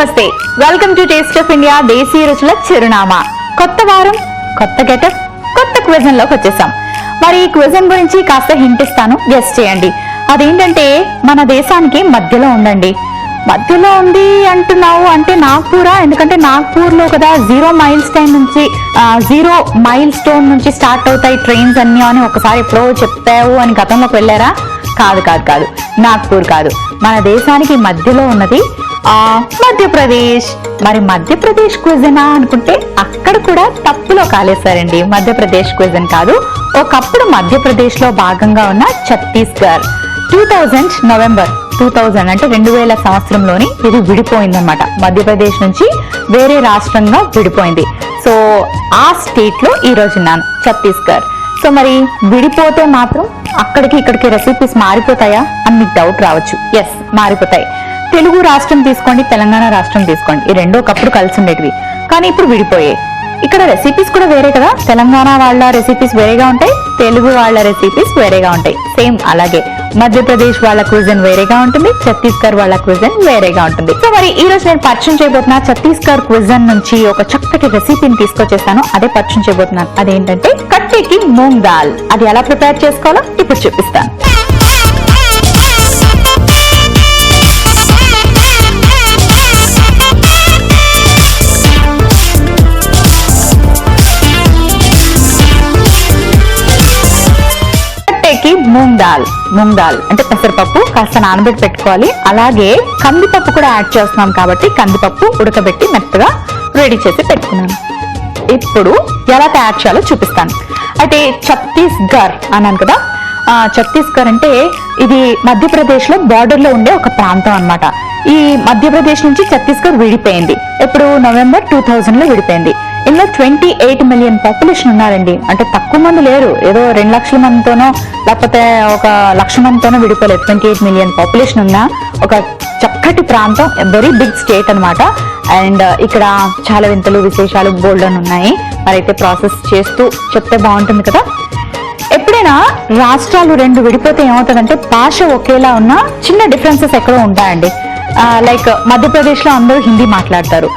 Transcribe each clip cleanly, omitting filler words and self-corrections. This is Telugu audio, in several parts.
నమస్తే, welcome to taste of India దేశీయ రుచుల చిరునామా. కొత్త వారం, కొత్త గెటప్, కొత్త క్విజన్ లోకి వచ్చేసాం. మరి ఈ క్విజన్ గురించి కాస్త హింట్ ఇస్తాను, గెస్ చేయండి. అదేంటంటే మన దేశానికి మధ్యలో ఉండండి. మధ్యలో ఉంది అంటున్నావు అంటే నాగ్పూరా? ఎందుకంటే నాగ్పూర్ లో కదా జీరో మైల్ స్టోన్ నుంచి స్టార్ట్ అవుతాయి ట్రైన్స్ అన్ని అని ఒకసారి ఎప్పుడో చెప్పావు అని గతంలోకి వెళ్ళారా? కాదు కాదు కాదు, నాగ్పూర్ కాదు. మన దేశానికి మధ్యలో ఉన్నది మధ్యప్రదేశ్. మరి మధ్యప్రదేశ్ క్విజనా అనుకుంటే అక్కడ కూడా తప్పులో కాలేశారండి. మధ్యప్రదేశ్ క్విజన్ కాదు. ఒకప్పుడు మధ్యప్రదేశ్ లో భాగంగా ఉన్న ఛత్తీస్గఢ్ 2000 నవంబర్ 2000 అంటే 2000 సంవత్సరంలోని ఇది విడిపోయిందనమాట. మధ్యప్రదేశ్ నుంచి వేరే రాష్ట్రంగా విడిపోయింది. సో ఆ స్టేట్ లో ఈ రోజు ఉన్నాను, ఛత్తీస్గఢ్. సో మరి విడిపోతే మాత్రం అక్కడికి ఇక్కడికి రెసిపీస్ మారిపోతాయా అని మీకు డౌట్ రావచ్చు. ఎస్, మారిపోతాయి. తెలుగు రాష్ట్రం తీసుకోండి, తెలంగాణ రాష్ట్రం తీసుకోండి, ఈ రెండో ఒకప్పుడు కలిసి ఉండేటివి, కానీ ఇప్పుడు విడిపోయాయి. ఇక్కడ రెసిపీస్ కూడా వేరే కదా. తెలంగాణ వాళ్ళ రెసిపీస్ వేరేగా ఉంటాయి, తెలుగు వాళ్ళ రెసిపీస్ వేరేగా ఉంటాయి. సేమ్ అలాగే మధ్యప్రదేశ్ వాళ్ళ క్విజన్ వేరేగా ఉంటుంది, ఛత్తీస్గఢ్ వాళ్ళ క్విజన్ వేరేగా ఉంటుంది. సో మరి ఈ రోజు నేను పరిచయం చేయబోతున్నా ఛత్తీస్గఢ్ క్విజన్ నుంచి ఒక చక్కటి రెసిపీని తీసుకొచ్చేస్తాను. అదే పరిచయం చేయబోతున్నాను. అదేంటంటే కట్టేకి మూంగ్ దాల్. అది ఎలా ప్రిపేర్ చేసుకోవాలో ఇప్పుడు చూపిస్తాను. మూంగ్ దాల్ అంటే పెసరపప్పు కాస్త నానబెట్టి పెట్టుకోవాలి. అలాగే కందిపప్పు కూడా యాడ్ చేస్తున్నాం కాబట్టి కందిపప్పు ఉడకబెట్టి మెత్తగా రెడీ చేసి పెట్టుకున్నాను. ఇప్పుడు ఎలా తయారు చేయాలో చూపిస్తాను. అయితే ఛత్తీస్గఢ్ అన్నాను కదా, ఛత్తీస్గఢ్ అంటే ఇది మధ్యప్రదేశ్ లో బార్డర్ లో ఉండే ఒక ప్రాంతం అన్నమాట. ఈ మధ్యప్రదేశ్ నుంచి ఛత్తీస్గఢ్ విడిపోయింది. ఇప్పుడు నవంబర్ 2000 లో విడిపోయింది. ఇందులో 28 మిలియన్ పాపులేషన్ ఉన్నారండి. అంటే తక్కువ మంది లేరు, ఏదో 2 లక్షల మందితోనో లేకపోతే 1 లక్ష మందితోనో విడిపోలేదు. 28 మిలియన్ పాపులేషన్ ఉన్న ఒక చక్కటి ప్రాంతం, వెరీ బిగ్ స్టేట్ అనమాట. అండ్ ఇక్కడ చాలా వింతలు విశేషాలు బోల్డ్ అని ఉన్నాయి. మరైతే ప్రాసెస్ చేస్తూ చెప్తే బాగుంటుంది కదా. ఎప్పుడైనా రాష్ట్రాలు 2 విడిపోతే ఏమవుతుందంటే భాష ఒకేలా ఉన్న చిన్న డిఫరెన్సెస్ ఎక్కడో ఉంటాయండి. లైక్ మధ్యప్రదేశ్ లో అందరూ హిందీ మాట్లాడతారు,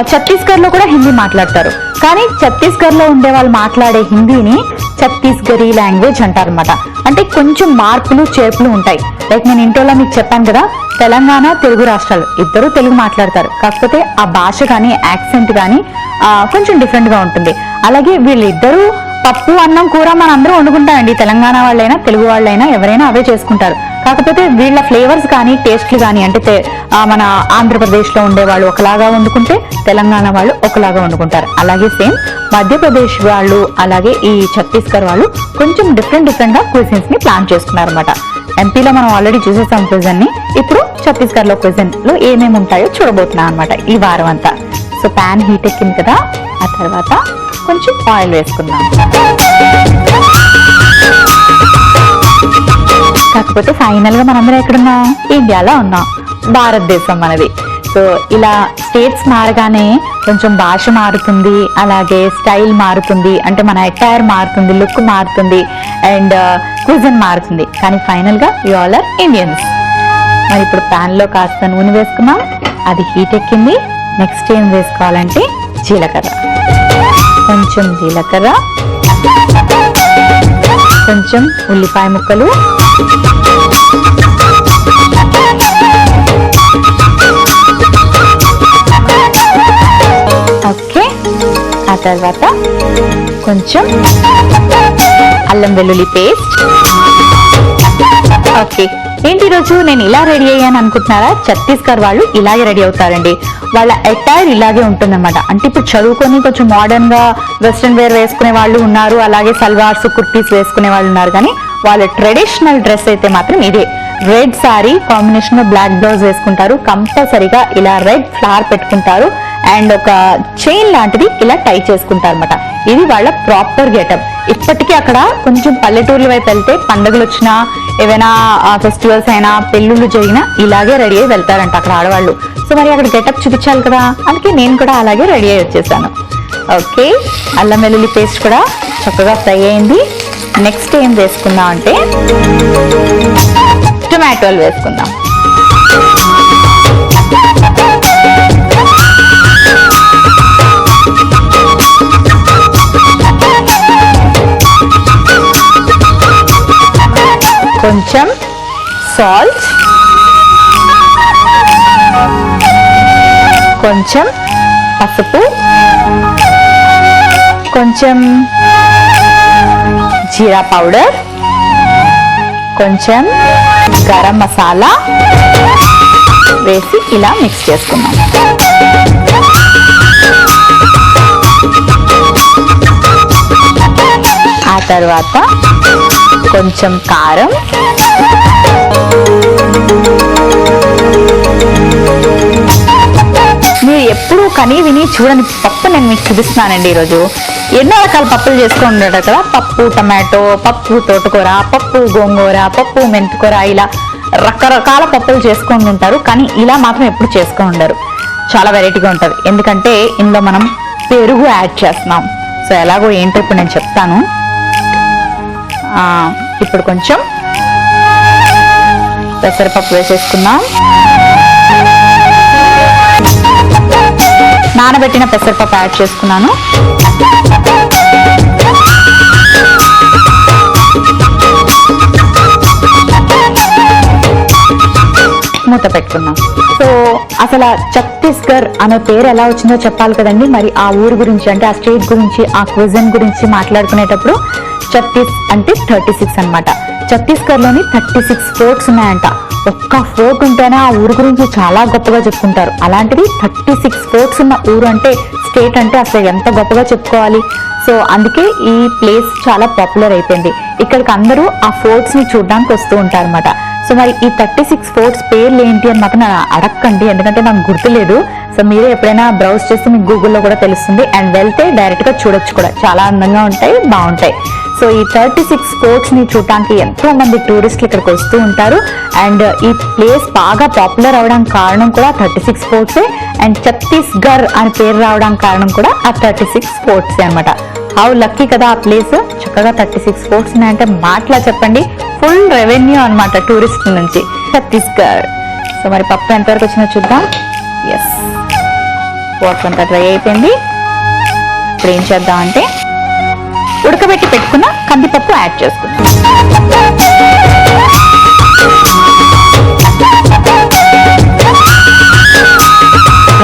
ఛత్తీస్గఢ్ లో కూడా హిందీ మాట్లాడతారు. కానీ ఛత్తీస్గఢ్ లో ఉండే వాళ్ళు మాట్లాడే హిందీని ఛత్తీస్గఢీ లాంగ్వేజ్ అంటారనమాట. అంటే కొంచెం మార్పులు చేర్పులు ఉంటాయి. లైక్ నేను ఇంటోలో మీకు చెప్పాను కదా, తెలంగాణ తెలుగు రాష్ట్రాలు ఇద్దరు తెలుగు మాట్లాడతారు, కాకపోతే ఆ భాష కానీ యాక్సెంట్ కానీ కొంచెం డిఫరెంట్ గా ఉంటుంది. అలాగే వీళ్ళిద్దరూ పప్పు అన్నం కూర మన అందరూ వండుకుంటారండి. తెలంగాణ వాళ్ళైనా తెలుగు వాళ్ళైనా ఎవరైనా అవే చేసుకుంటారు. కాకపోతే వీళ్ళ ఫ్లేవర్స్ కానీ టేస్ట్లు కానీ అంటే మన ఆంధ్రప్రదేశ్ లో ఉండే వాళ్ళు ఒకలాగా వండుకుంటే తెలంగాణ వాళ్ళు ఒకలాగా వండుకుంటారు. అలాగే సేమ్ మధ్యప్రదేశ్ వాళ్ళు అలాగే ఈ ఛత్తీస్గఢ్ వాళ్ళు కొంచెం డిఫరెంట్ గా క్విజన్స్ ని ప్లాన్ చేసుకున్నారు అనమాట. ఎంపీలో మనం ఆల్రెడీ చూసేసాం క్విజన్ ని. ఇప్పుడు ఛత్తీస్గఢ్ లో క్విజన్ లో ఏమేమి ఉంటాయో చూడబోతున్నాం అనమాట ఈ వారం అంతా. సో ప్యాన్ హీట్ ఎక్కింది కదా, ఆ తర్వాత కొంచెం ఆయిల్ వేసుకుందాం. కాకపోతే ఫైనల్ గా మనందరం ఎక్కడున్నాం? ఇండియాలో ఉన్నాం, భారతదేశం మనది. సో ఇలా స్టేట్స్ మారగానే కొంచెం భాష మారుతుంది, అలాగే స్టైల్ మారుతుంది, అంటే మన అటైర్ మారుతుంది, లుక్ మారుతుంది, అండ్ క్విజన్ మారుతుంది. కానీ ఫైనల్ గా యు ఆల్ ఆర్ ఇండియన్స్. మరి ఇప్పుడు ప్యాన్ లో కాస్త నూనె వేసుకున్నాం, అది హీట్ ఎక్కింది. నెక్స్ట్ ఏం వేసుకోవాలంటే జీలకర్ర, కొంచెం జీలకర్ర, కొంచెం ఉల్లిపాయ ముక్కలు, ఓకే. ఆ తర్వాత కొంచెం అల్లం వెల్లుల్లి పేస్ట్. ఓకే, ఏంటి ఈరోజు నేను ఇలా రెడీ అయ్యాను అనుకుంటున్నారా? ఛత్తీస్గఢ్ వాళ్ళు ఇలాగే రెడీ అవుతారండి. వాళ్ళ అటైర్ ఇలాగే ఉంటుందన్నమాట. అంటే ఇప్పుడు చదువుకొని కొంచెం మోడర్న్ గా వెస్ట్రన్ వేర్ వేసుకునే వాళ్ళు ఉన్నారు, అలాగే సల్వార్స్ కుర్తీస్ వేసుకునే వాళ్ళు ఉన్నారు. కానీ వాళ్ళ ట్రెడిషనల్ డ్రెస్ అయితే మాత్రం ఇదే. రెడ్ సారీ కాంబినేషన్ లో బ్లాక్ బ్లౌజ్ వేసుకుంటారు, కంపల్సరీగా ఇలా రెడ్ ఫ్లవర్ పెట్టుకుంటారు, అండ్ ఒక చైన్ లాంటిది ఇలా టై చేసుకుంటారు అనమాట. ఇది వాళ్ళ ప్రాపర్ గెటప్. ఇప్పటికీ అక్కడ కొంచెం పల్లెటూర్ల వైపు వెళ్తే పండుగలు వచ్చినా ఏవైనా ఫెస్టివల్స్ అయినా పెళ్ళిళ్ళు జరిగినా ఇలాగే రెడీ అయ్యి వెళ్తారంట అక్కడ ఆడవాళ్ళు. సో మరి అక్కడ గెటప్ చూపించాలి కదా, అందుకే నేను కూడా అలాగే రెడీ అయ్యి వచ్చేసాను. ఓకే, అల్లం వెల్లుల్లి పేస్ట్ కూడా చక్కగా ఫ్రై అయింది. నెక్స్ట్ ఏం వేసుకుందాం అంటే టొమాటోలు వేసుకుందాం. కొంచెం సాల్ట్, కొంచెం పసుపు, కొంచెం జీరా పౌడర్, కొంచెం గరం మసాలా వేసి ఇలా మిక్స్ చేసుకున్నాం. ఆ తర్వాత కొంచెం కారం, మీరు ఎప్పుడు కనీ విని చూడని పప్పు నేను మీకు చూపిస్తున్నానండి. ఈరోజు ఎన్నో రకాల పప్పులు చేసుకొని ఉంటారు కదా, పప్పు టమాటో, పప్పు తోటకూర, పప్పు గోంగూర, పప్పు మెంతికూర, ఇలా రకరకాల పప్పులు చేసుకొని ఉంటారు. కానీ ఇలా మాత్రం ఎప్పుడు చేసుకొని ఉండరు. చాలా వెరైటీగా ఉంటుంది. ఎందుకంటే ఇందులో మనం పెరుగు యాడ్ చేస్తున్నాం. సో ఎలాగో ఏంటో ఇప్పుడు నేను చెప్తాను. ఇప్పుడు కొంచెం పెసరపప్పు వేసేసుకుందాం. నానబెట్టిన పెసరపప్పు యాడ్ చేసుకున్నాను. మూత పెట్టుకున్నాం. సో అసలు ఛత్తీస్గఢ్ అనే పేరు ఎలా వచ్చిందో చెప్పాలి కదండి. మరి ఆ ఊరు గురించి, అంటే ఆ స్టేట్ గురించి, ఆ క్విజన్ గురించి మాట్లాడుకునేటప్పుడు ఛత్తీస్ అంటే 36 అనమాట. ఛత్తీస్గఢ్ లోని 36 ఫోర్ట్స్ ఉన్నాయంట. ఒక్క ఫోర్ట్ ఉంటేనే ఆ ఊరు గురించి చాలా గొప్పగా చెప్పుకుంటారు. అలాంటిది 36 ఫోర్ట్స్ ఉన్న ఊరు అంటే, స్టేట్ అంటే అసలు ఎంత గొప్పగా చెప్పుకోవాలి. సో అందుకే ఈ ప్లేస్ చాలా పాపులర్ అయిపోయింది. ఇక్కడికి అందరూ ఆ ఫోర్ట్స్ ని చూడడానికి వస్తూ ఉంటారు అనమాట. సో మరి ఈ 36 ఫోర్ట్స్ పేర్లు ఏంటి అని మాత్రం నేను అడగండి, ఎందుకంటే నాకు గుర్తులేదు. సో మీరే ఎప్పుడైనా బ్రౌజ్ చేస్తే మీకు గూగుల్లో కూడా తెలుస్తుంది. అండ్ వెళ్తే డైరెక్ట్ గా చూడొచ్చు కూడా. చాలా అందంగా ఉంటాయి, బాగుంటాయి. సో ఈ 36 ఫోర్ట్స్ ని చూడటానికి ఎంతో మంది టూరిస్టులు ఇక్కడికి వస్తూ ఉంటారు. అండ్ ఈ ప్లేస్ బాగా పాపులర్ అవడానికి కారణం కూడా 36 ఫోర్ట్సే. అండ్ ఛత్తీస్గఢ్ అని పేరు రావడానికి కారణం కూడా ఆ 36 ఫోర్ట్సే అనమాట. హౌ లక్కీ కదా ఆ ప్లేస్. చక్కగా 36 ఫోర్ట్స్ ఉన్నాయంటే మాటలా చెప్పండి, ఫుల్ రెవెన్యూ అనమాట టూరిస్ట్ నుంచి ఛత్తీస్గఢ్. సో మరి పప్పు ఎంతవరకు వచ్చిందో చూద్దాం. ఎస్, వాటర్ అంతా డ్రై అయిపోయింది. ఇప్పుడు ఏం చేద్దామంటే ఉడకబెట్టి పెట్టుకున్న కందిపప్పు యాడ్ చేసుకుందాం.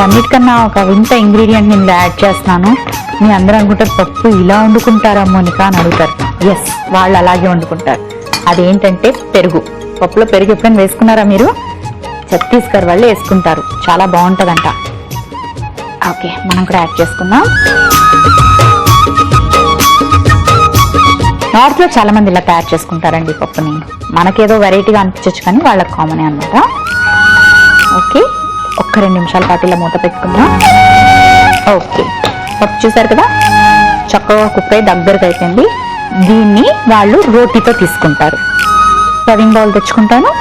అన్నిటికన్నా ఒక వింత ఇంగ్రీడియంట్ నేను యాడ్ చేస్తున్నాను. మీ అందరూ అనుకుంటారు పప్పు ఇలా వండుకుంటారా మోనికా అని అడుగుతారు. ఎస్, వాళ్ళు అలాగే వండుకుంటారు. అదేంటంటే పెరుగు. పప్పులో పెరుగు ఎప్పుడైనా వేసుకున్నారా మీరు? ఛత్తీస్గఢ్ వాళ్ళు వేసుకుంటారు, చాలా బాగుంటుందంట. ఓకే, మనం కూడా యాడ్ చేసుకుందాం. నార్త్ లో చాలా మంది ఇలా తయారు చేసుకుంటారండి పప్పుని. మనకేదో వెరైటీగా అనిపించచ్చు కానీ వాళ్ళకి కామనే అనమాట. ఓకే, ఒక్క 2 నిమిషాల పాటు ఇలా మూత పెట్టుకుందాం. ఓకే, పప్పు చూసారు కదా, చక్కగా కుక్ అయి దగ్గరకు అయిపోయింది. దీన్ని వాళ్ళు రోటీతో తీసుకుంటారు. సర్వింగ్ బౌల్ తెచ్చుకుంటాను.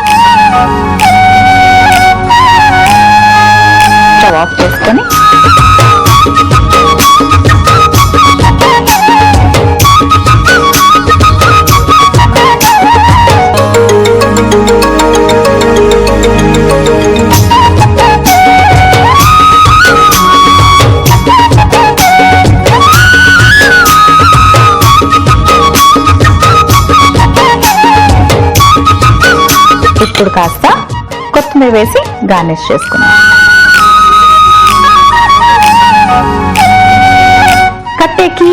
స్టవ్ ఆఫ్ చేసుకొని ఇప్పుడు కాస్త కొత్తిమీర వేసి గార్నిష్ చేసుకున్నాం. కట్టేకి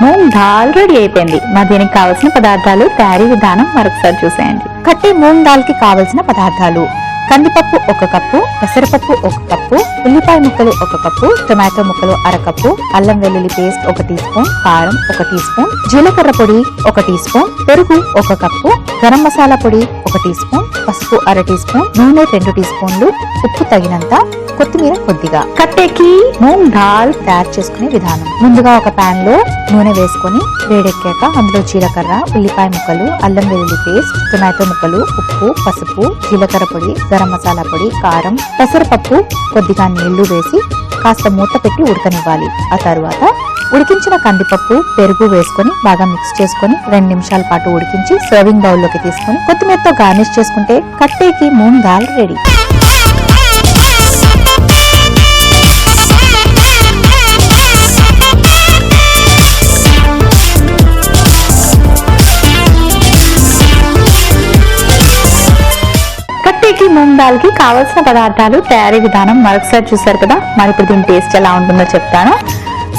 మూంగ్ దాల్ రెడీ అయిపోయింది. మరి దీనికి కావలసిన పదార్థాలు, తయారీ విధానం మరొకసారి చూసేయండి. కట్టే మూంగ్ దాల్ కి కావలసిన పదార్థాలు: కందిపప్పు 1 కప్పు, పెసరపప్పు 1 కప్పు, ఉల్లిపాయ ముక్కలు 1 కప్పు, టొమాటో ముక్కలు 1/2 కప్పు, అల్లం వెల్లుల్లి పేస్ట్ 1 టీ స్పూన్, కారం 1 టీ స్పూన్, జీలకర్ర పొడి 1 టీ స్పూన్, పెరుగు 1 కప్పు, గరం మసాలా పొడి 1 టీ స్పూన్, పసుపు 1/2 టీ స్పూన్, నూనె 2 టీ స్పూన్లు, ఉప్పు తగినంత, కొత్తిమీర కొద్దిగా. కట్టేకి మూంగ్ దాల్ తయారు చేసుకునే విధానం: ముందుగా ఒక పాన్ లో నూనె వేసుకొని వేడెక్కాక అందులో జీలకర్ర, ఉల్లిపాయ ముక్కలు, అల్లం వెల్లుల్లి పేస్ట్, టొమాటో ముక్కలు, ఉప్పు, పసుపు, జీలకర్ర పొడి, గరం మసాలా పొడి, కారం, పెసరపప్పు, కొద్దిగా నీళ్లు వేసి కాస్త మూత పెట్టి ఉడకనివ్వాలి. ఆ తరువాత ఉడికించిన కందిపప్పు, పెరుగు వేసుకొని బాగా మిక్స్ చేసుకొని 2 నిమిషాల పాటు ఉడికించి సర్వింగ్ బౌల్ లోకి తీసుకొని కొత్తిమీరతో గార్నిష్ చేసుకుంటే కట్టేకి మూంగ్ దాల్ రెడీ. టేస్టీ మూంగ్ దాల్ కి కావాల్సిన పదార్థాలు, తయారీ విధానం మరొకసారి చూసారు కదా. మరి ఇప్పుడు దీని టేస్ట్ ఎలా ఉంటుందో చెప్తాను.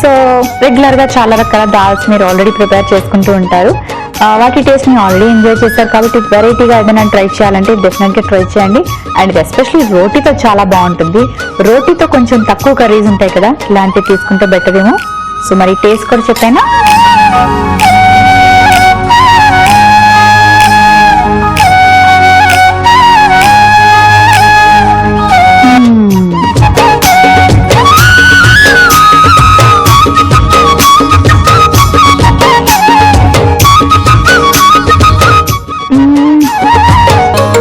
సో రెగ్యులర్ గా చాలా రకాల దాల్స్ మీరు ఆల్రెడీ ప్రిపేర్ చేసుకుంటూ ఉంటారు. వాటి టేస్ట్ ని ఆల్రెడీ ఎంజాయ్ చేశారు కాబట్టి వెరైటీగా ఏదైనా ట్రై చేయాలంటే డెఫినెట్ గా ట్రై చేయండి. అండ్ ఎస్పెషల్లీ రోటీతో చాలా బాగుంటుంది. రోటీతో కొంచెం తక్కువ కర్రీస్ ఉంటాయి కదా, ఇలాంటివి తీసుకుంటే బెటర్ ఏమో. సో మరి టేస్ట్ కూడా చెప్పైనా.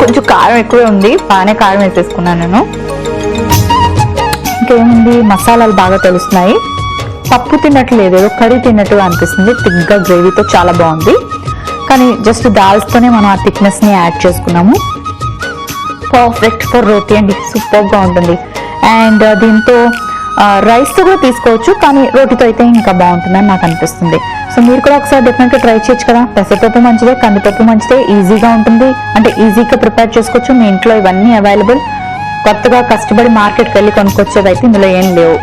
కొంచెం కారం ఎక్కువే ఉంది, బాగానే కారం వేసేసుకున్నాను నేను. ఇంకేముంది, మసాలాలు బాగా తెలుస్తున్నాయి. పప్పు తిన్నట్లు లేదు, ఏదో కర్రీ తిన్నట్టుగా అనిపిస్తుంది. థిక్గా గ్రేవీతో చాలా బాగుంది. కానీ జస్ట్ దాల్స్తోనే మనం ఆ థిక్నెస్ ని యాడ్ చేసుకున్నాము. పర్ఫెక్ట్ ఫర్ రోటీ అండి, సూపర్ గా ఉంటుంది. అండ్ దీంతో రైస్ తో కూడా తీసుకోవచ్చు, కానీ రోటీతో అయితే ఇంకా బాగుంటుందని నాకు అనిపిస్తుంది. సో మీరు కూడా ఒకసారి డెఫినెట్ గా ట్రై చేయొచ్చు కదా. పెసరపప్పు మంచిదే, కందిపప్పు మంచిదే, ఈజీగా ఉంటుంది. అంటే ఈజీగా ప్రిపేర్ చేసుకోవచ్చు. మీ ఇంట్లో ఇవన్నీ అవైలబుల్. కొత్తగా కష్టపడి మార్కెట్కి వెళ్ళి కొనుక్కొచ్చేది అయితే ఇందులో ఏం లేవు.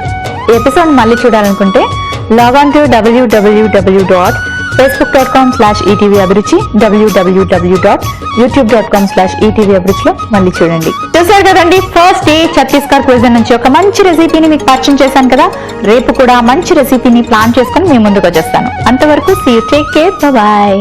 ఈ ఎపిసోడ్ మళ్ళీ చూడాలనుకుంటే లాగాన్ టు www.facebook.com/etvabruchi, www.youtube.com/etvabruchi మళ్ళీ చూడండి. చూసారు కదండి, ఫస్ట్ డే ఛత్తీస్గఢ్ క్విజిన్ నుంచి ఒక మంచి రెసిపీని మీకు పరిచయం చేశాను కదా. రేపు కూడా మంచి రెసిపీని ప్లాన్ చేసుకుని మీ ముందుకు వచ్చేస్తాను. అంతవరకు see you, take care, by.